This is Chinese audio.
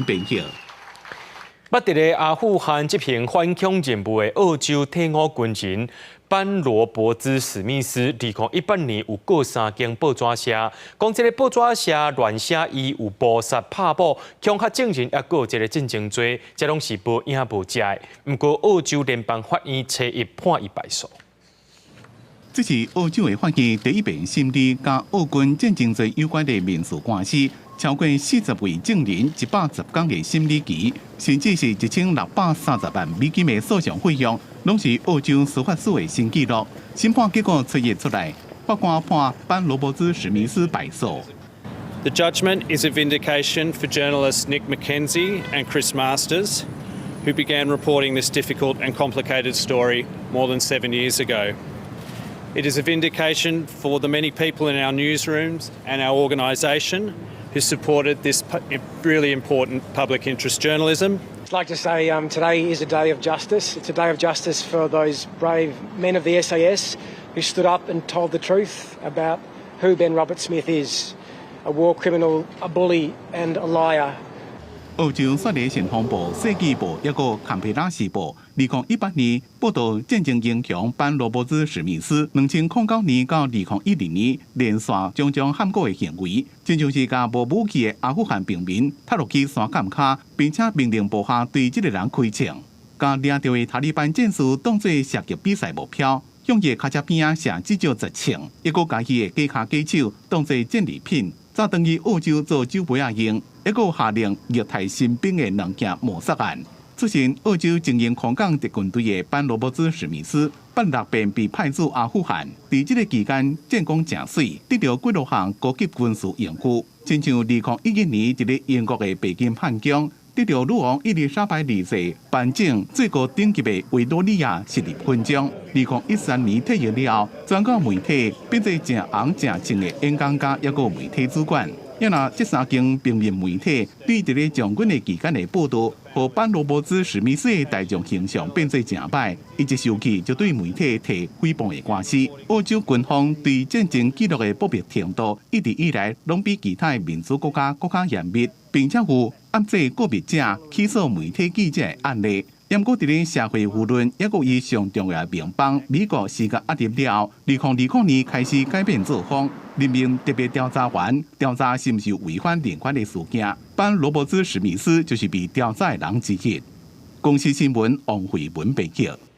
平息。捌伫咧阿富汗执行反恐任务的澳洲退伍军人班罗伯兹史密斯，2018年有告3间报纸社，讲这个报纸社乱写伊有捕杀、拍捕、恐吓证人，也有一个进前罪，这拢是无影无迹的。不过澳洲联邦法院初一判伊败诉。这是澳洲的法院第一遍审理甲澳军战争罪有关的民事官司。超过40位证人，110天的审理期，甚至是1630万美金的诉讼费用，拢是澳洲司法史的新纪录。审判结果出来，法官判班罗伯兹史密斯败诉。The judgment is a vindication for journalists Nick Mackenzie and Chris Masters, who began reporting this difficult and complicated story more than 7 years ago. It is a vindication for the many people in our newsrooms and our organisation who supported this really important public interest journalism. I'd like to say today is a day of justice. It's a day of justice for those brave men of the SAS who stood up and told the truth about who Ben Roberts-Smith is, a war criminal, a bully and a liar. 澳洲雪梨新闻部、世纪报也个坎培拉时报，2018年报道战争英雄班罗伯兹史密斯，2009年到2012年连续种喊过的行为，真像是将无武器的阿富汗平民踢落去山澗卡，并且命令部下对这个人开枪，将领着的塔利班战士当作射击比赛目标，向伊的脚趾边啊射至少10枪，一个将伊的假脚假手当作战利品，再登去澳洲做酒杯啊用。一个下令虐待新兵的2件谋杀案。出身澳洲精英空降特军队的班罗伯兹史密斯，86遍被派驻阿富汗，在这个期间战功正水，得到几多项高级军事荣誉。亲像2011年一个英国的白金汉宫，得到女王伊丽莎白2世颁奖最高等级的维多利亚实力勋章。2013年退役了后，转到媒体，变做正红正正的演讲家，也个媒体主管。也拿这3间平民媒体对这个将军的期间的报道，和班罗伯兹史密斯的大众形象变做正歹，伊一受气就对媒体提诽谤的官司。澳洲军方对战争记录的保密程度，一直以来拢比其他民主国家更加严密，并且有暗制个别者起诉媒体记者的案例。不过，在咧社会舆论也有以上重要的名帮美国施加压力了后，2020年开始改变作风，任命特别调查员调查是不是违反人权的事件。班罗伯兹史密斯就是被调查的人之一。公司新闻王慧文报道。